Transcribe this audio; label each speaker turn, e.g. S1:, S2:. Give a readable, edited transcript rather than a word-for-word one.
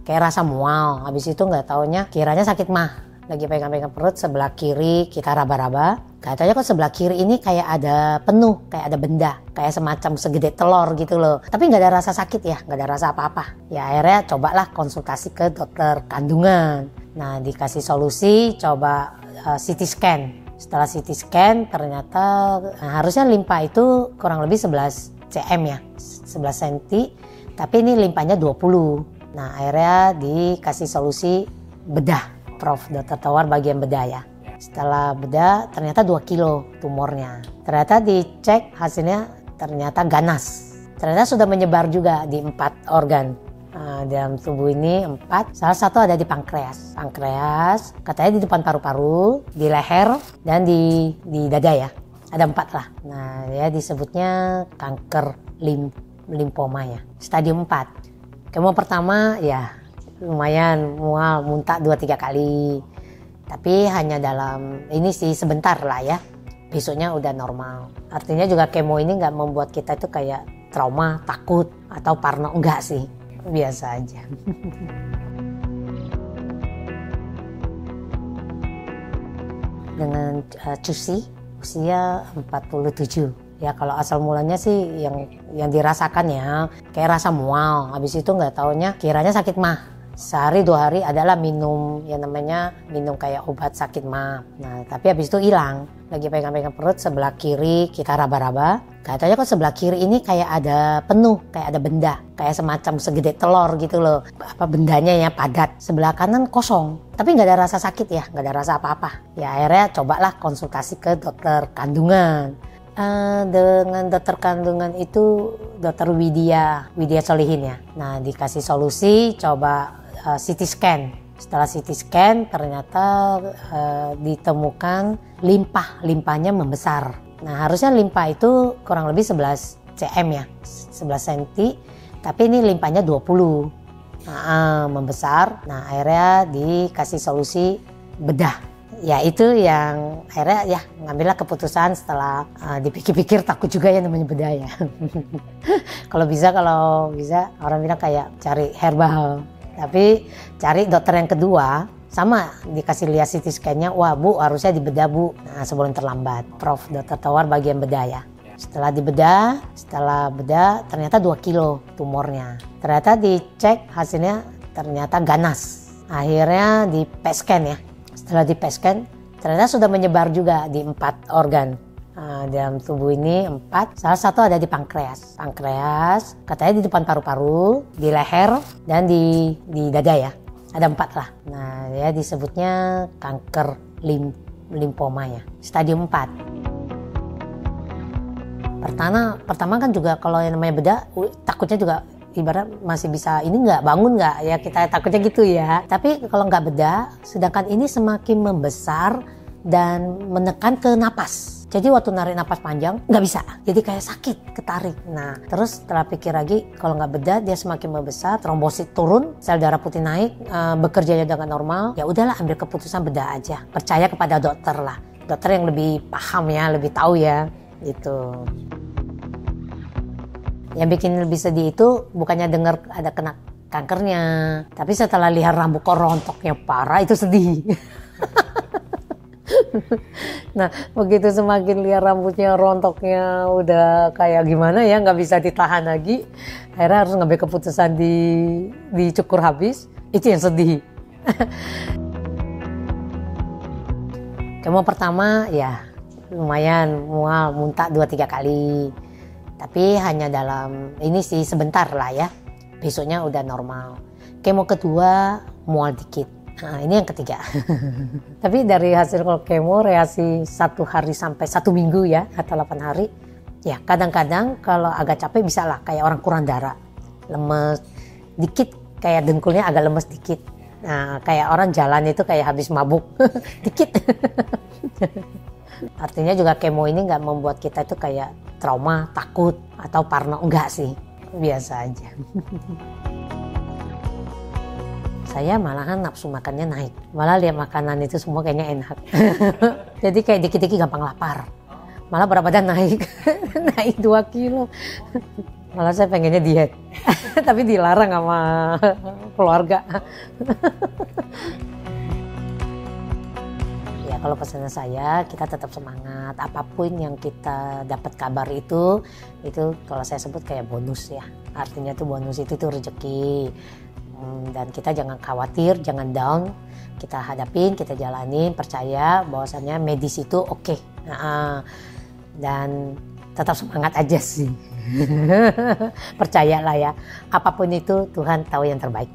S1: kayak rasa mual. Habis itu nggak taunya kiranya sakit mah. Lagi pegang-pegang perut sebelah kiri kita raba-raba. Katanya kok sebelah kiri ini kayak ada penuh, kayak ada benda, kayak semacam segede telur gitu loh. Tapi nggak ada rasa sakit ya, nggak ada rasa apa-apa. Ya akhirnya cobalah konsultasi ke dokter kandungan. Nah dikasih solusi, coba CT scan. Setelah CT scan ternyata harusnya limpa itu kurang lebih 11 cm ya, 11 cm. Tapi ini limpanya 20. Nah akhirnya dikasih solusi bedah. Prof. Dr. Tawar bagian bedah ya. Setelah bedah ternyata 2 kilo tumornya. Ternyata dicek hasilnya ternyata ganas. Ternyata sudah menyebar juga di 4 organ. Dalam tubuh ini 4. Salah satu ada di pankreas. Pankreas katanya di depan paru-paru, di leher, dan di dada ya. Ada 4 lah. Nah ya disebutnya kanker limfoma ya. Stadium 4. Kemo pertama ya lumayan mual, muntah 2-3 kali. Tapi hanya dalam ini sih sebentar lah ya. Besoknya udah normal. Artinya juga kemo ini nggak membuat kita itu kayak trauma, takut, atau parno. Enggak sih. Biasa aja. Dengan Cusi, usia 47. Ya kalau asal mulanya sih yang dirasakan ya kayak rasa mual. Habis itu nggak taunya kiranya sakit mah. Sehari 2 hari adalah minum yang namanya minum kayak obat sakit mah. Nah tapi habis itu hilang. Lagi pegang-pegang perut sebelah kiri kita raba-raba. Katanya kok sebelah kiri ini kayak ada penuh, kayak ada benda, kayak semacam segede telur gitu loh. Apa bendanya ya padat. Sebelah kanan kosong. Tapi nggak ada rasa sakit ya, nggak ada rasa apa-apa. Ya akhirnya cobalah konsultasi ke dokter kandungan. Dengan dokter kandungan itu dokter Widya Solihin ya. Nah dikasih solusi coba CT scan. Setelah CT scan ternyata ditemukan limpanya membesar. Nah harusnya limpa itu kurang lebih 11 cm ya, 11 cm. Tapi ini limpanya 20. Membesar. Nah akhirnya dikasih solusi bedah. Ya itu yang akhirnya ya ngambillah keputusan setelah dipikir-pikir, takut juga ya namanya bedah ya. Kalau bisa orang bilang kayak cari herbal. Tapi cari dokter yang kedua sama dikasih lihat CT scan-nya, wah bu harusnya dibedah bu. Nah sebelum terlambat. Prof. Dr. Tawar bagian bedah ya. Setelah bedah ternyata 2 kilo tumornya. Ternyata dicek hasilnya ternyata ganas. Akhirnya di PET scan ya. Setelah di PET scan ternyata sudah menyebar juga di 4 organ. Dalam tubuh ini 4. Salah satu ada di pankreas. Pankreas katanya di depan paru-paru, di leher, dan di dada ya. Ada 4 lah. Nah ya disebutnya kanker limfoma ya. Stadium 4. Pertama kan juga kalau yang namanya bedah takutnya juga ibarat masih bisa ini nggak bangun nggak ya, kita takutnya gitu ya. Tapi kalau nggak bedah, sedangkan ini semakin membesar dan menekan ke napas. Jadi waktu narik napas panjang nggak bisa, jadi kayak sakit, ketarik. Nah terus setelah pikir lagi kalau nggak bedah dia semakin membesar, trombosit turun, sel darah putih naik, bekerjanya dengan normal. Ya udahlah ambil keputusan bedah aja, percaya kepada dokter lah, dokter yang lebih paham ya, lebih tahu ya gitu. Yang bikin lebih sedih itu bukannya dengar ada kena kankernya, tapi setelah lihat rambut kok rontoknya parah, itu sedih. Nah begitu semakin lihat rambutnya rontoknya udah kayak gimana ya, nggak bisa ditahan lagi, akhirnya harus ngambil keputusan dicukur habis. Itu yang sedih. Kemo pertama ya lumayan mual, muntah 2-3 kali. Tapi hanya dalam ini sih sebentar lah ya. Besoknya udah normal. Kemo kedua mual dikit. Nah ini yang ketiga. Tapi dari hasil kemo reaksi 1 hari sampai 1 minggu ya, atau 8 hari. Ya kadang-kadang kalau agak capek bisa lah kayak orang kurang darah. Lemes dikit, kayak dengkulnya agak lemes dikit. Nah kayak orang jalan itu kayak habis mabuk. Dikit. Artinya juga kemo ini nggak membuat kita itu kayak trauma, takut, atau parno. Enggak sih, biasa aja. Saya malahan nafsu makannya naik. Malah lihat makanan itu semua kayaknya enak. Jadi kayak dikit-dikit gampang lapar. Malah berat badan naik. Naik 2 kilo. Malah saya pengennya diet, tapi dilarang sama keluarga. Ya kalau pesan saya, kita tetap semangat. Apapun yang kita dapat kabar itu kalau saya sebut kayak bonus ya. Artinya tuh bonus itu tuh rezeki. Dan kita jangan khawatir, jangan down. Kita hadapin, kita jalanin, percaya bahwasannya medis itu oke. Dan tetap semangat aja sih. Percayalah ya, apapun itu Tuhan tahu yang terbaik.